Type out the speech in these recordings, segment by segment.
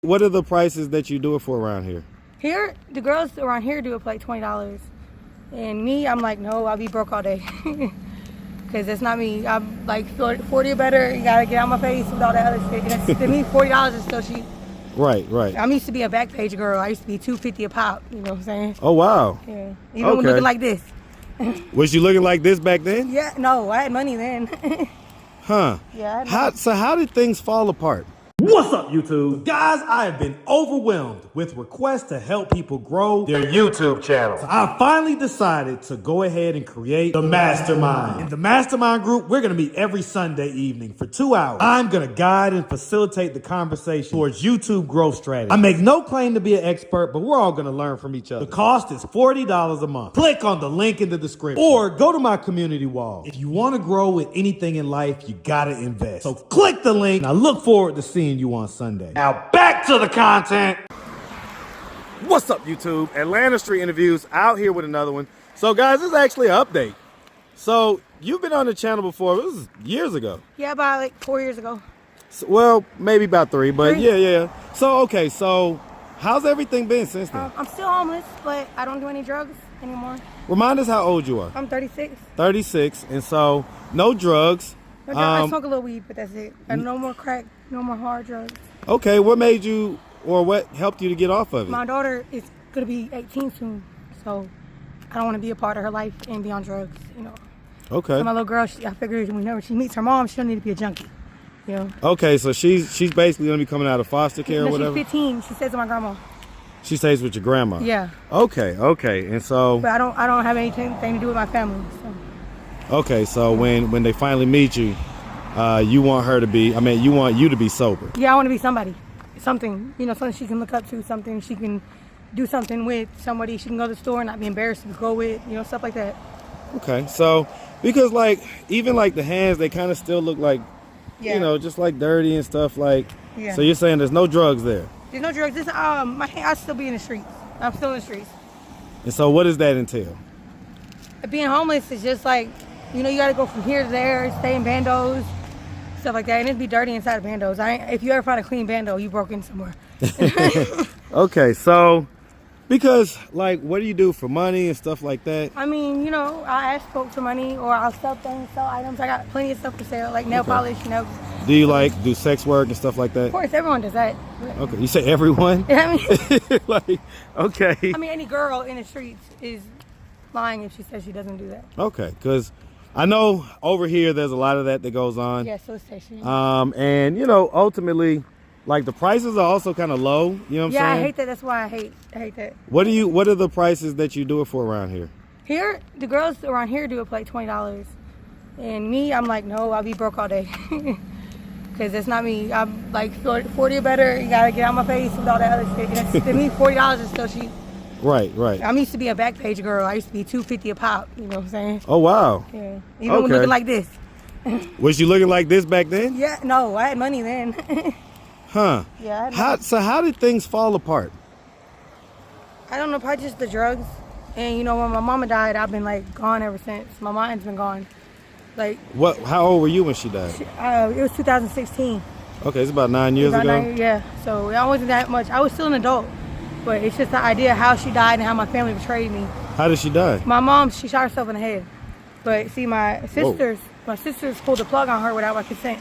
What are the prices that you do it for around here? Here, the girls around here do it for like $20. And me, I'm like, no, I'll be broke all day. Because it's not me. I'm like 40 or better. You gotta get out my face with all that other shit. And to me, $40 is still cheap. Right. I used to be a back page girl. I used to be $2.50 a pop. You know what I'm saying? Oh wow. Yeah. Even when looking like this. Was you looking like this back then? Yeah. No, I had money then. Huh. Yeah. I had money. So how did things fall apart? What's up, YouTube? Guys, I have been overwhelmed with requests to help people grow their YouTube channels. So I finally decided to go ahead and create the Mastermind. In the Mastermind group, we're going to meet every Sunday evening for 2 hours. I'm going to guide and facilitate the conversation towards YouTube growth strategy. I make no claim to be an expert, but we're all going to learn from each other. The cost is $40 a month. Click on the link in the description or go to my community wall. If you want to grow with anything in life, you got to invest. So click the link, and I look forward to seeing you on Sunday. Now back to the content. What's up, YouTube? Atlanta Street Interviews out here with another one. So guys, this is actually an update. So you've been on the channel before. This was years ago. Yeah, about like 4 years ago. So, well, maybe about 3, but 3? yeah. So okay, so how's everything been since then? I'm still homeless, but I don't do any drugs anymore. Remind us how old you are. I'm 36. 36, and so no drugs. I smoke a little weed, but that's it. And no more crack, no more hard drugs. Okay, what made you, or what helped you to get off of it? My daughter is going to be 18 soon, so I don't want to be a part of her life and be on drugs, you know. Okay. So my little girl, I figured whenever she meets her mom, she don't need to be a junkie, you know. Okay, so she's basically going to be coming out of foster care or whatever? She's 15. She stays with my grandma. She stays with your grandma? Yeah. Okay, and so... But I don't have anything to do with my family, so... Okay, so when they finally meet you, you want her to be, you want you to be sober. Yeah, I want to be somebody. Something, you know, something she can look up to, something she can do something with, somebody she can go to the store and not be embarrassed to go with, you know, stuff like that. Okay, so, because like, even like the hands, they kind of still look like, you know, just like dirty and stuff like, so you're saying there's no drugs there? There's no drugs. I'll still be in the streets. I'm still in the streets. And so what does that entail? Being homeless is just like, you know, you got to go from here to there, stay in bandos, stuff like that. And it'd be dirty inside of bandos. If you ever find a clean bando, you broke in somewhere. Okay, so, because, like, what do you do for money and stuff like that? I mean, you know, I ask folks for money or I'll sell things, sell items. I got plenty of stuff to sell, like nail polish, you know. Do you, like, do sex work and stuff like that? Of course, everyone does that. Okay, you say everyone? Yeah, I mean, like, okay. I mean, any girl in the streets is lying if she says she doesn't do that. Okay, because I know over here there's a lot of that goes on. Yeah, solicitation. And you know, ultimately, like the prices are also kind of low. You know what I'm saying? Yeah, I hate that. That's why I hate that. What are the prices that you do it for around here? Here, the girls around here do it for like $20. And me, I'm like, no, I'll be broke all day. Because it's not me. I'm like 40 or better. You gotta get out my face with all that other shit. And to me, $40 is still cheap. Right. I used to be a back page girl. I used to be $2.50 a pop. You know what I'm saying? Oh wow. Yeah. Even when looking like this. Was you looking like this back then? Yeah. No, I had money then. Huh. Yeah. I had money. So how did things fall apart? I don't know. Probably just the drugs. And you know, when my mama died, I've been like gone ever since. My mind's been gone. Like. What? How old were you when she died? It was 2016. Okay, it's about 9 years ago. 9 years, yeah. So I wasn't that much. I was still an adult. But it's just the idea of how she died and how my family betrayed me. How did she die? My mom, she shot herself in the head. But see, my sisters pulled the plug on her without my consent.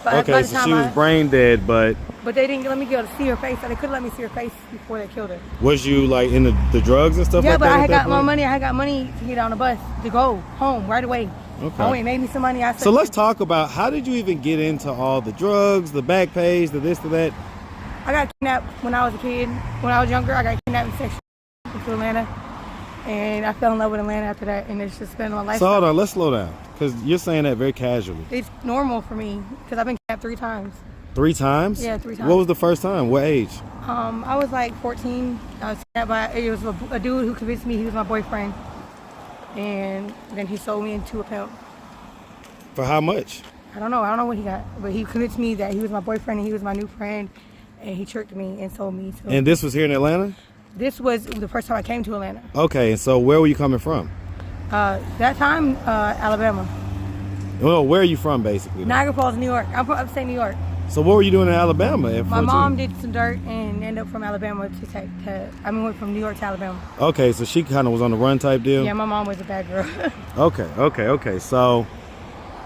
But Okay, so she was brain dead, but they didn't let me be able to see her face. They couldn't let me see her face before they killed her. was you like in the drugs and stuff Yeah, like that? but I at had that got my point? money. I had got money to get on the bus to go home right away. Okay. I went and made me some money. So let's talk about how did you even get into all the drugs, the back page, the this, the that? I got kidnapped when I was a kid. When I was younger, I got kidnapped and sexually into Atlanta. And I fell in love with Atlanta after that. And it's just been my life. So hold on, let's slow down. Because you're saying that very casually. It's normal for me because I've been kidnapped 3 times. 3 times? Yeah, 3 times. What was the first time? What age? I was like 14. I was kidnapped by, it was a dude who convinced me he was my boyfriend. And then he sold me into a pimp. For how much? I don't know what he got. But he convinced me that he was my boyfriend and he was my new friend. And he tricked me and sold me. So And this was here in Atlanta? This was the first time I came to Atlanta. Okay, and so where were you coming from? That time, Alabama. Well, where are you from, basically? Niagara Falls, New York. I'm from upstate New York. So what were you doing in Alabama at 14? My mom did some dirt and ended up from Alabama went from New York to Alabama. Okay, so she kind of was on the run type deal? Yeah, my mom was a bad girl. Okay. So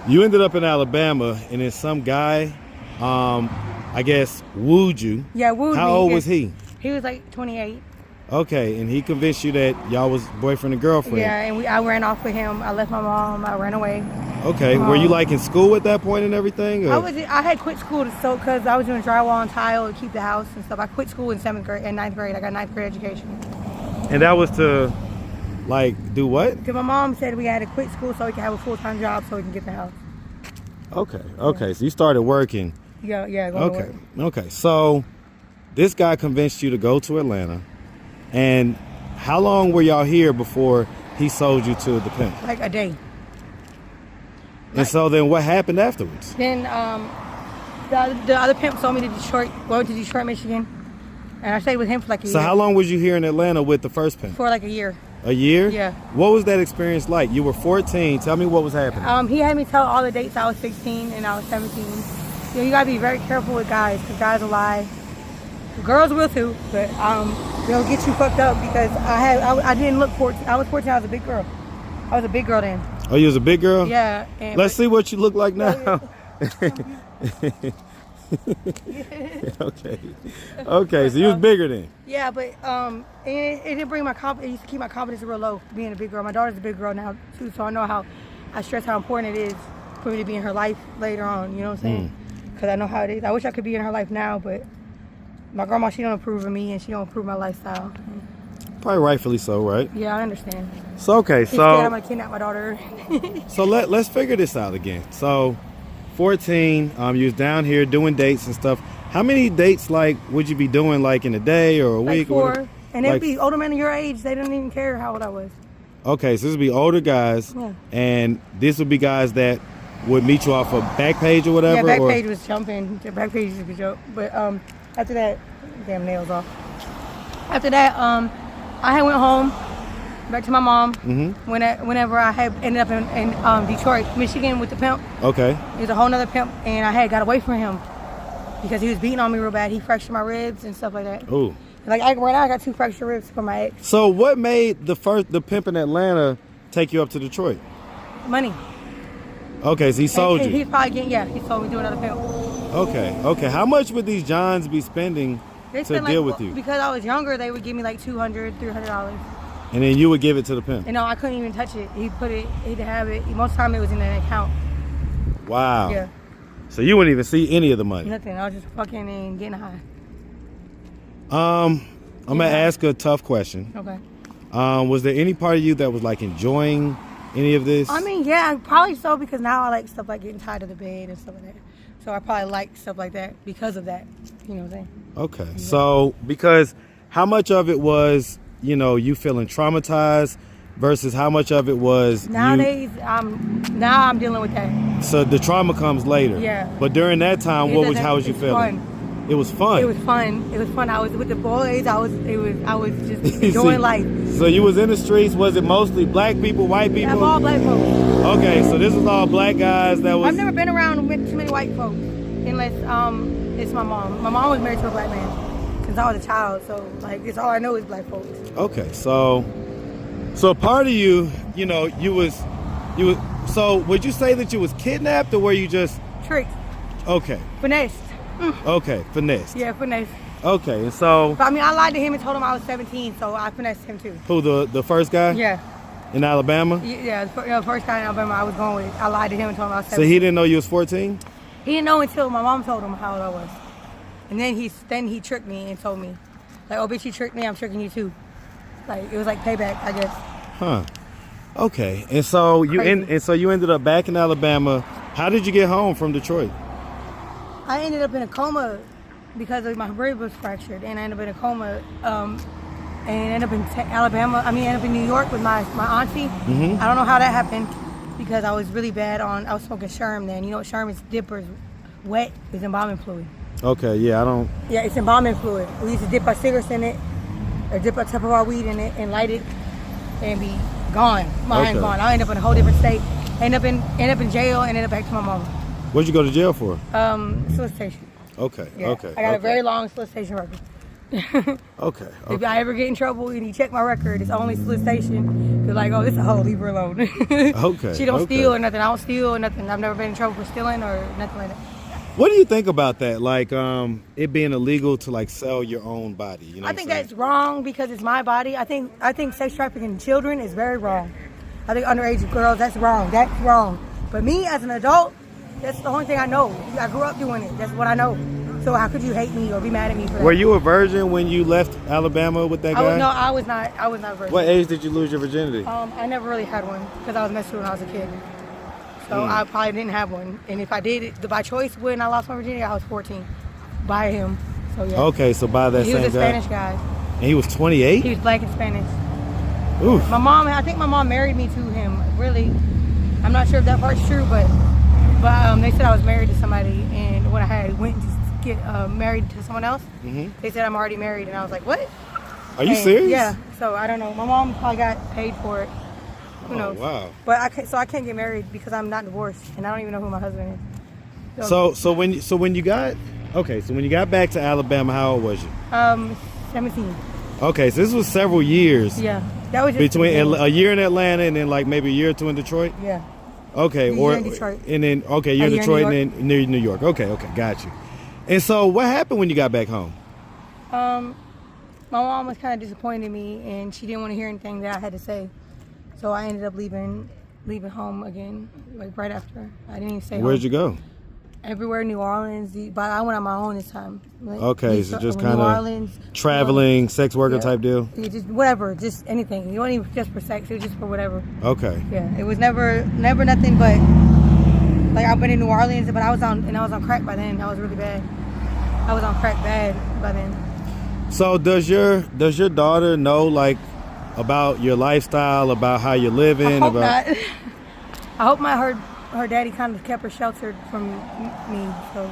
you ended up in Alabama, and then some guy, I guess, wooed you. Yeah, wooed me. How old was he? He was like 28. Okay, and he convinced you that y'all was boyfriend and girlfriend. Yeah, and I ran off with him. I left my mom. I ran away. Okay, were you like in school at that point and everything? Or? I had quit school because I was doing drywall and tile to keep the house and stuff. I quit school in 7th grade and 9th grade. I got 9th grade education. And that was to, like, do what? Because my mom said we had to quit school so we could have a full-time job so we can get the house. Okay. So you started working. Yeah, going to work. Okay. So this guy convinced you to go to Atlanta. And how long were y'all here before he sold you to the pimp? Like a day. And so then what happened afterwards? Then the other pimp sold me to Detroit. Went to Detroit, Michigan. And I stayed with him for like a year. So how long was you here in Atlanta with the first pimp? For like a year. A year? Yeah. What was that experience like? You were 14. Tell me what was happening. He had me tell all the dates. I was 16 and I was 17. You gotta be very careful with guys because guys will lie. Girls will too, but they'll get you fucked up because I didn't look 14. I was 14. I was a big girl. I was a big girl then. Oh, you was a big girl? Yeah. Let's see what you look like now. Okay. So you was bigger then. Yeah, but it didn't bring my confidence. It used to keep my confidence real low. Being a big girl. My daughter's a big girl now too, so I know I stress how important it is for me to be in her life later on. You know what I'm saying? Because I know how it is. I wish I could be in her life now, but my grandma, she don't approve of me and she don't approve of my lifestyle. Probably rightfully so, right? Yeah, I understand. So okay, She's scared I'm gonna kidnap my daughter. So let's figure this out again. So 14, you was down here doing dates and stuff. How many dates like would you be doing like in a day or a like week? 4. And it'd be older men of your age. They didn't even care how old I was. Okay, so this would be older guys, and this would be guys that would meet you off of Backpage or whatever. Yeah, Backpage was jumping. Backpage was a joke. But after that, damn nails off. After that, I had went home, back to my mom. Whenever I had ended up in Detroit, Michigan with the pimp. Okay. He was a whole nother pimp, and I had got away from him because he was beating on me real bad. He fractured my ribs and stuff like that. Ooh. Like right now, I got 2 fractured ribs from my ex. So what made the pimp in Atlanta take you up to Detroit? Money. Okay, so he sold you. He's probably getting, he sold me to another pimp. Okay. How much would these Johns be spending to deal with you? Because I was younger, they would give me like $200, $300. And then you would give it to the pimp? And no, I couldn't even touch it. He'd have it. Most of the time it was in an account. Wow. Yeah. So you wouldn't even see any of the money? Nothing. I was just fucking and getting high. I'm going to ask a tough question. Okay. Was there any part of you that was like enjoying any of this? I mean, yeah, probably so, because now I like stuff like getting tied to the bed and stuff like that. So I probably like stuff like that because of that. You know what I'm saying? Okay. Yeah. So, because how much of it was, you feeling traumatized versus how much of it was nowadays, now I'm dealing with that. So the trauma comes later. Yeah. But during that time, how was you feeling? Fun. It was fun. It was fun. I was with the boys. I was just enjoying life. So you was in the streets. Was it mostly black people, white people? Yeah, all black folks. Okay, so this was all black guys that was. I've never been around with too many white folks, unless it's my mom. My mom was married to a black man since I was a child, so like it's all I know is black folks. Okay, so part of you was. So would you say that you was kidnapped or were you just tricked? Okay. Finessed. Okay, finessed. Yeah, finessed. Okay, and so. But I mean, I lied to him and told him I was 17, so I finessed him too. Who, the first guy? Yeah. In Alabama? Yeah, the first guy in Alabama I was going with. I lied to him and told him I was 17. So he didn't know you was 14? He didn't know until my mom told him how old I was. And then he tricked me and told me, like, oh bitch, you tricked me, I'm tricking you too. Like, it was like payback, I guess. Huh. Okay, and so you ended up back in Alabama. How did you get home from Detroit? I ended up in a coma because my rib was fractured, and I ended up in a coma, and ended up in ended up in New York with my auntie. Mm-hmm. I don't know how that happened because I was really bad I was smoking Sherm then. You know what Sherm is? Dippers, wet is embalming fluid. Okay, yeah, I don't. Yeah, it's embalming fluid. We used to dip our cigarettes in it, or dip a tip of our weed in it and light it, and be gone. Mine gone. I ended up in a whole different state. End up in jail and ended up back to my mama. What'd you go to jail for? Exploitation. Okay. Yeah. Okay. I got a okay. very long solicitation record. Okay. If I ever get in trouble and you check my record, it's only solicitation. You're like, oh, this is a hoe, leave her alone. Okay. She don't okay. steal or nothing. I don't steal or nothing. I've never been in trouble for stealing or nothing like that. What do you think about that? Like, it being illegal to like sell your own body. You know I think that's wrong because it's my body. I think sex trafficking children is very wrong. I think underage girls, that's wrong. That's wrong. But me as an adult, that's the only thing I know. I grew up doing it. That's what I know. So how could you hate me or be mad at me for that? Were you a virgin when you left Alabama with that guy? No, I was not. I was not a virgin. What age did you lose your virginity? I never really had one because I was messed with when I was a kid. So I probably didn't have one. And if I did it by choice when I lost my virginity, I was 14 by him. So yeah. Okay, so by that He same was a guy. Spanish guy. And he was 28? He was black and Spanish. Oof. I think my mom married me to him. Really, I'm not sure if that part's true, but they said I was married to somebody, and when I had went to get married to someone else, they said I'm already married, and I was like, what? Are you serious? Yeah. So I don't know. My mom probably got paid for it. Who knows? Wow. But I can't get married because I'm not divorced, and I don't even know who my husband is. So when you got back to Alabama, how old was you? 17. Okay, so this was several years. Yeah. That was just Between a year in Atlanta and then like maybe a year or two in Detroit? Yeah. Okay, A year in Detroit. And then you're in year in Detroit New and then near New York. Okay, got you. And so what happened when you got back home? My mom was kind of disappointed in me, and she didn't want to hear anything that I had to say. So I ended up leaving home again, like right after. I didn't even stay home. Where'd you go? Everywhere, New Orleans. But I went on my own this time. Like, Okay, so just New kind Orleans, of traveling, sex worker type deal? Yeah, just whatever, just anything. It wasn't even just for sex, it was just for whatever. Okay. Yeah, it was never nothing but, like I've been in New Orleans, but I was on crack by then. I was really bad. I was on crack bad by then. So does your daughter know like about your lifestyle, about how you're living? I hope not. I hope her daddy kind of kept her sheltered from me. So.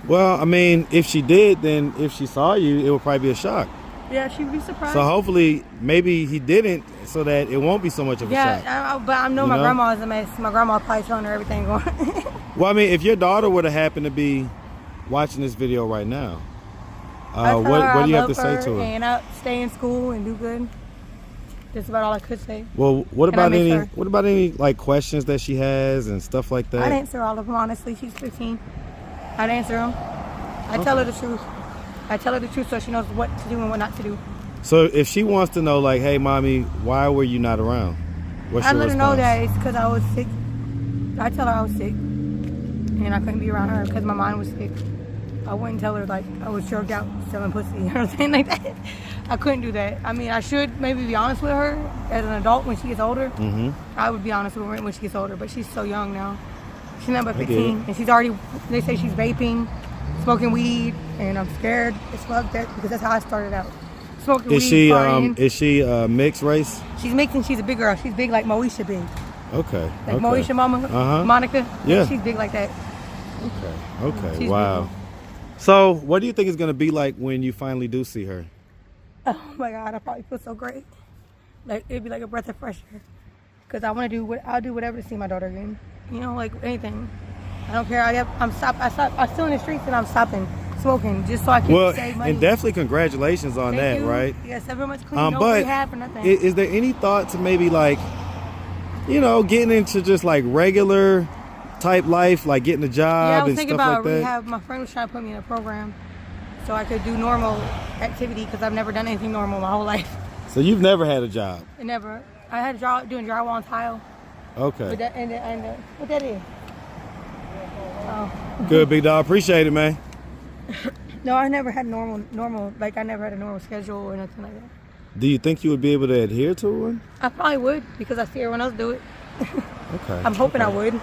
Well, I mean, if she did, then if she saw you, it would probably be a shock. Yeah, she'd be surprised. So hopefully, maybe he didn't, so that it won't be so much of a shock. Yeah, but I know my grandma is a mess. My grandma probably telling her everything going. Well, I mean, if your daughter were to happen to be watching this video right now, what do you have to say to her? And I stay in school and do good. That's about all I could say. Well, what And I about miss any her. what about any like questions that she has and stuff like that? I'd answer all of them honestly. She's 15. I'd answer them. I tell her the truth. I tell her the truth so she knows what to do and what not to do. So if she wants to know, like, hey, mommy, why were you not around? What's I your let her response? know that it's because I was sick. I tell her I was sick and I couldn't be around her because my mind was sick. I wouldn't tell her like I was choked out selling pussy or something like that. I couldn't do that. I mean, I should maybe be honest with her as an adult when she gets older. Mm-hmm. I would be honest with her when she gets older, but she's so young now. She's not but I get 15, it. and she's already. They say she's vaping, smoking weed, and I'm scared as fuck because that's how I started out. Smoking Is weed, she partying. is she mixed race? She's mixing. She's a big girl. She's big like Moesha big. Okay. Like okay. Moesha mama, Monica. Yeah. She's big like that. Okay. She's Wow. So, what do you think it's gonna be like when you finally do see her? Oh my God, I probably feel so great. Like it'd be like a breath of fresh air. Cause I'll do whatever to see my daughter again. You know, like anything. I don't care. I'm still in the streets and I'm stopping smoking just so I can save money. And definitely congratulations on Thank that, you. right? Yeah, 7 months clean, no But rehab or nothing. is there any thought to maybe like, you know, getting into just like regular type life, like getting a job Yeah, I was and thinking stuff about like that? rehab. My friend was trying to put me in a program so I could do normal activity because I've never done anything normal my whole life. So you've never had a job? I had a job doing drywall and tile. Okay. But what that is? Oh. Good, big dog. Appreciate it, man. No, I never had normal, like I never had a normal schedule or nothing like that. Do you think you would be able to adhere to one? I probably would because I see everyone else do it. Okay. I'm hoping I would.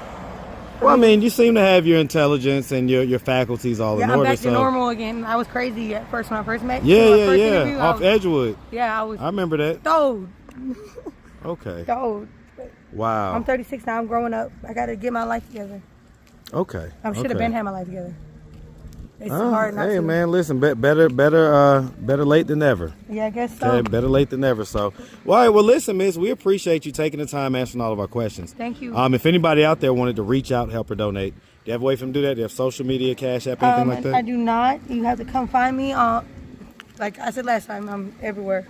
Well, I mean, you seem to have your intelligence and your faculties all in I'm order. back to normal again. I was crazy at first when I first met you. Yeah, My yeah, first yeah. interview, Off Edgewood. Yeah, I was. I remember that. Toad. Okay. Toad. Wow. I'm 36 now. I'm growing up. I got to get my life together. Okay. I should have been had my life together. It's Oh, hard not hey, to. man, listen, better late than never. Yeah, I guess so. Okay, better late than never. So, well, all right, well, listen, miss, we appreciate you taking the time answering all of our questions. Thank you. If anybody out there wanted to reach out, help or donate, you have a way for them to do that? Do you have social media, Cash App, anything like that? I do not. You have to come find me. Like I said last time, I'm everywhere.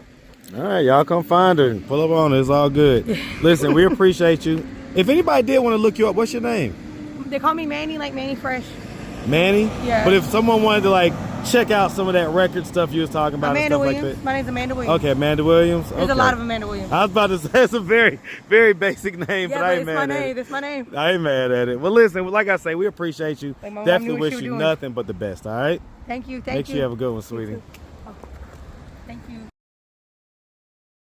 All right, y'all come find her and pull up on her. It's all good. Listen, we appreciate you. If anybody did want to look you up, what's your name? They call me Manny, like Manny Fresh. Manny? Yeah. But if someone wanted to like check out some of that record stuff you was talking about Amanda and stuff Williams. like that. My name's Amanda Williams. Okay, Amanda Williams. There's a lot of Amanda Williams. I was about to say it's a very, very basic name, Yeah, but I ain't it's mad my at name. it. That's my name. I ain't mad at it. Well, listen, like I say, we appreciate you. Like my mom Definitely knew what wish she you was doing. nothing but the best, all right? Thank you. Make sure you have a good one, sweetie.